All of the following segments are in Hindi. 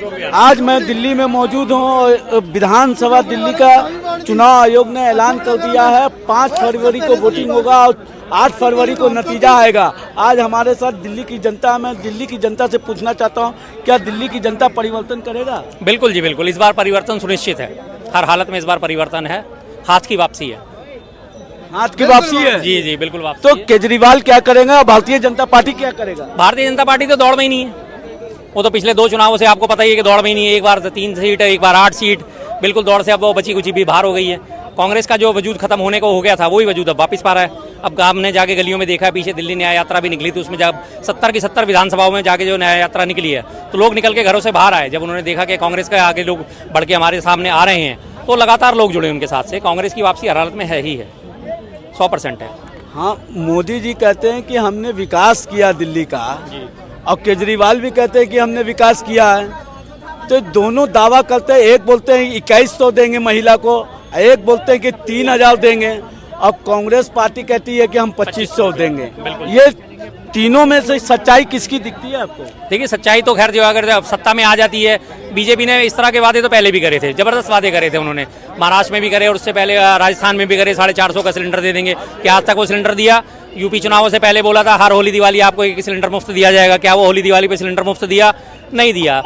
आज मैं दिल्ली में मौजूद हूँ और विधानसभा दिल्ली का चुनाव आयोग ने ऐलान कर दिया है 5 फरवरी को वोटिंग होगा और 8 फरवरी को नतीजा आएगा। आज हमारे साथ दिल्ली की जनता, मैं दिल्ली की जनता से पूछना चाहता हूँ, क्या दिल्ली की जनता परिवर्तन करेगा? बिल्कुल जी बिल्कुल, इस बार परिवर्तन सुनिश्चित है। हर हालत में इस बार परिवर्तन है, हाथ की वापसी है। हाथ की वापसी है? जी जी बिल्कुल वापसी। तो केजरीवाल क्या करेगा, भारतीय जनता पार्टी क्या करेगा? भारतीय जनता पार्टी तो दौड़ में ही नहीं है। वो तो पिछले 2 चुनावों से आपको पता ही है कि दौड़ में ही नहीं है। एक बार 3 सीट, एक बार 8 सीट, बिल्कुल दौड़ से अब वो बची कुची भी बाहर हो गई है। कांग्रेस का जो वजूद खत्म होने को हो गया था, वही वजूद अब वापस पा रहा है। अब हमने जाके गलियों में देखा है, पीछे दिल्ली न्याय यात्रा भी निकली थी, उसमें जब 70 की 70 विधानसभाओं में जाके जो न्याय यात्रा निकली है, तो लोग निकल के घरों से बाहर आए। जब उन्होंने देखा कि कांग्रेस के आगे लोग बढ़ के हमारे सामने आ रहे हैं, तो लगातार लोग जुड़े उनके साथ से। कांग्रेस की वापसी हर हालत में है ही है, 100% है। हाँ, मोदी जी कहते हैं कि हमने विकास किया दिल्ली का, और केजरीवाल भी कहते हैं कि हमने विकास किया है। तो दोनों दावा करते हैं, एक बोलते हैं 2100 देंगे महिला को, एक बोलते हैं कि 3000 देंगे, और कांग्रेस पार्टी कहती है कि हम 2500 देंगे। ये तीनों में से सच्चाई किसकी दिखती है आपको? देखिए, सच्चाई तो खैर जो अगर सत्ता में आ जाती है, बीजेपी ने इस तरह के वादे तो पहले भी करे थे, जबरदस्त वादे करे थे उन्होंने। महाराष्ट्र में भी करे और उससे पहले राजस्थान में भी करे, 450 का सिलेंडर दे देंगे। क्या आज तक वो सिलेंडर दिया? यूपी चुनावों से पहले बोला था हर होली दिवाली आपको 1 सिलेंडर मुफ्त दिया जाएगा। क्या वो होली दिवाली पे सिलेंडर मुफ्त दिया? नहीं दिया।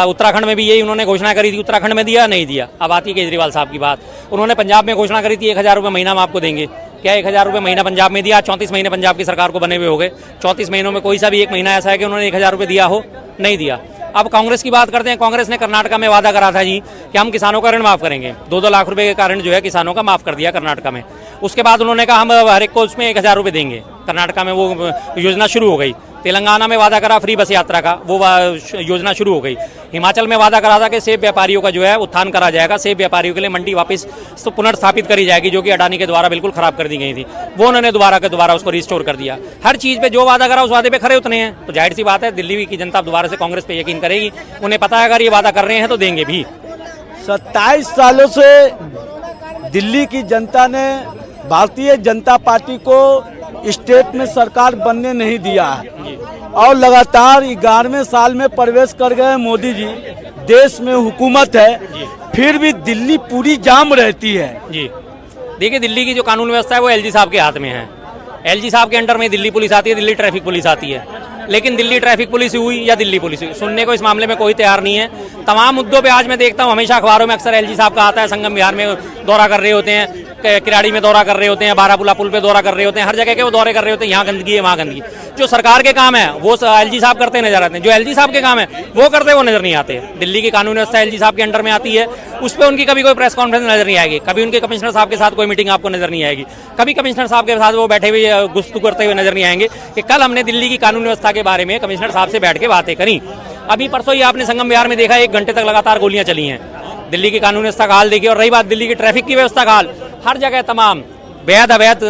उत्तराखंड में भी यही उन्होंने घोषणा करी थी, उत्तराखंड में दिया? नहीं दिया। अब आती है केजरीवाल साहब की बात। उन्होंने पंजाब में घोषणा करी थी 1000 रुपये महीना हम आपको देंगे। क्या 1000 रुपये महीना पंजाब में दिया? 34 महीने पंजाब की सरकार को बने हुए हो गए। 34 महीनों में कोई सा भी एक महीना ऐसा है कि उन्होंने 1000 रुपये दिया हो? नहीं दिया। अब कांग्रेस की बात करते हैं। कांग्रेस ने कर्नाटका में वादा करा था जी कि हम किसानों का ऋण माफ करेंगे। 2-2 लाख रुपए का ऋण जो है किसानों का माफ कर दिया कर्नाटका में। उसके बाद उन्होंने कहा हम हर एक को उसमें 1000 रुपये देंगे। कर्नाटका में वो योजना शुरू हो गई। तेलंगाना में वादा करा फ्री बस यात्रा का, वो योजना शुरू हो गई। हिमाचल में वादा करा था कि सेब व्यापारियों का जो है उत्थान करा जाएगा, सेब व्यापारियों के लिए मंडी वापस पुनर्स्थापित करी जाएगी, जो कि अडानी के द्वारा बिल्कुल खराब कर दी गई थी। वो उन्होंने दोबारा उसको रिस्टोर कर दिया। हर चीज़ पे जो वादा करा उस वादे पे खरे उतने हैं। तो जाहिर सी बात है दिल्ली की जनता दोबारा से कांग्रेस पे यकीन करेगी। उन्हें पता है अगर ये वादा कर रहे हैं तो देंगे भी। 27 सालों से दिल्ली की जनता ने भारतीय जनता पार्टी को स्टेट में सरकार बनने नहीं दिया है, और लगातार 11वें साल में प्रवेश कर गए मोदी जी। देश में हुकूमत है, फिर भी दिल्ली पूरी जाम रहती है। जी देखिए, दिल्ली की जो कानून व्यवस्था है वो एलजी साहब के हाथ में है। एलजी साहब के अंडर में दिल्ली पुलिस आती है, दिल्ली ट्रैफिक पुलिस आती है। लेकिन दिल्ली ट्रैफिक पुलिस हुई या दिल्ली पुलिस हुई, सुनने को इस मामले में कोई तैयार नहीं है। तमाम मुद्दों पे आज मैं देखता हूँ हमेशा अखबारों में अक्सर एलजी साहब का आता है। संगम विहार में दौरा कर रहे होते हैं, किराड़ी में दौरा कर रहे होते हैं, बारापुला पुल पे दौरा कर रहे होते हैं, हर जगह के वो दौरे कर रहे होते हैं। यहाँ गंदगी है, वहाँ गंदगी। जो सरकार के काम है वो एलजी साहब करते नजर आते हैं, जो एलजी साहब के काम है वो करते वो नजर नहीं आते। दिल्ली की कानून व्यवस्था एलजी साहब के अंडर में आती है, उस पर उनकी कभी कोई प्रेस कॉन्फ्रेंस नजर नहीं आएगी, कभी उनके कमिश्नर साहब के साथ कोई मीटिंग आपको नजर नहीं आएगी, कभी कमिश्नर साहब के साथ वो बैठे हुए गुफ्तगू करते हुए नजर नहीं आएंगे कि कल हमने दिल्ली की कानून व्यवस्था के बारे में कमिश्नर साहब से बैठ के बातें करी। अभी परसों ही आपने संगम विहार में देखा 1 घंटे तक लगातार गोलियां चली हैं। दिल्ली की कानून व्यवस्था का हाल देखिए। और रही बात दिल्ली की ट्रैफिक की व्यवस्था का हाल, हर जगह तमाम वैध अवैध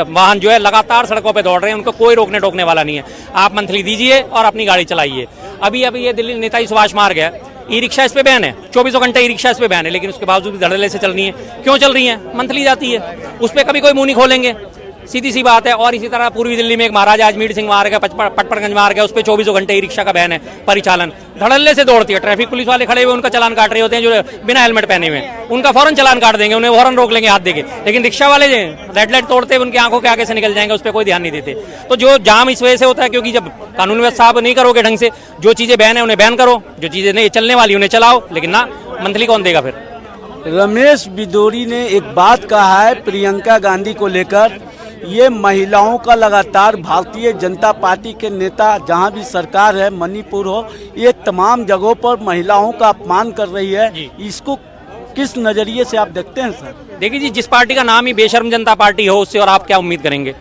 वाहन जो है लगातार सड़कों पे दौड़ रहे हैं, उनको कोई रोकने टोकने वाला नहीं है। आप मंथली दीजिए और अपनी गाड़ी चलाइए। अभी ये दिल्ली नेताजी सुभाष मार्ग है, ई रिक्शा इस पे बैन है, 24 घंटे ई रिक्शा इस पे बैन है, लेकिन उसके बावजूद भी धड़ल्ले से चल रही है। क्यों चल रही है? मंथली जाती है, उस पर कभी कोई मुंह नहीं खोलेंगे, सीधी सी बात है। और इसी तरह पूर्वी दिल्ली में एक महाराजा अजमेर सिंह मार्ग है, पटपड़गंज मार्ग है, उस पर 24 घंटे ई रिक्शा का बैन है, परिचालन धड़ल्ले से दौड़ती है। ट्रैफिक पुलिस वाले खड़े हुए उनका चालान काट रहे होते हैं, जो बिना हेलमेट पहने हुए, उनका फौरन चालान काट देंगे, उन्हें फौरन रोक लेंगे हाथ देके। लेकिन रिक्शा वाले रेड लाइट तोड़ते उनकी आंखों के आगे से निकल जाएंगे, उस पर कोई ध्यान नहीं देते। तो जो जाम इस वजह से होता है क्योंकि जब कानून व्यवस्था आप नहीं करोगे ढंग से, जो चीजें बैन है उन्हें बैन करो, जो चीजें नहीं चलने वाली उन्हें चलाओ, लेकिन ना मंथली कौन देगा फिर? रमेश बिदोरी ने एक बात कहा है प्रियंका गांधी को लेकर, ये महिलाओं का लगातार भारतीय जनता पार्टी के नेता जहां भी सरकार है, मणिपुर हो, ये तमाम जगहों पर महिलाओं का अपमान कर रही है। इसको किस नजरिए से आप देखते हैं सर? देखिए जी, जिस पार्टी का नाम ही बेशर्म जनता पार्टी हो, उससे और आप क्या उम्मीद करेंगे?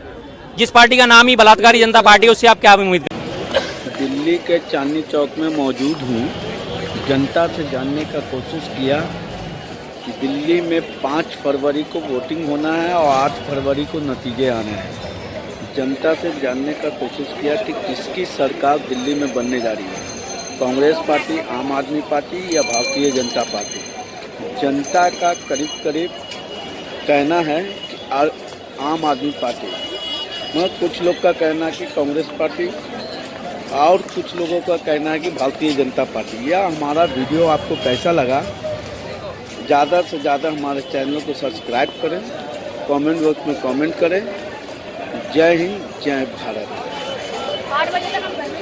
जिस पार्टी का नाम ही बलात्कारी जनता पार्टी है, उससे आप क्या उम्मीद करेंगे? दिल्ली के चांदनी चौक में मौजूद हूँ, जनता से जानने का कोशिश किया कि दिल्ली में 5 फरवरी को वोटिंग होना है और 8 फरवरी को नतीजे आने हैं। जनता से जानने का कोशिश किया कि किसकी सरकार दिल्ली में बनने जा रही है, कांग्रेस पार्टी, आम आदमी पार्टी या भारतीय जनता पार्टी। जनता का करीब कहना है कि आम आदमी पार्टी, मगर कुछ लोग का कहना है कि कांग्रेस पार्टी और कुछ लोगों का कहना है कि भारतीय जनता पार्टी। यह हमारा वीडियो आपको कैसा लगा, ज़्यादा से ज़्यादा हमारे चैनल को सब्सक्राइब करें, कमेंट बॉक्स में कमेंट करें। जय हिंद, जय भारत। 8 बजे तक हम घर में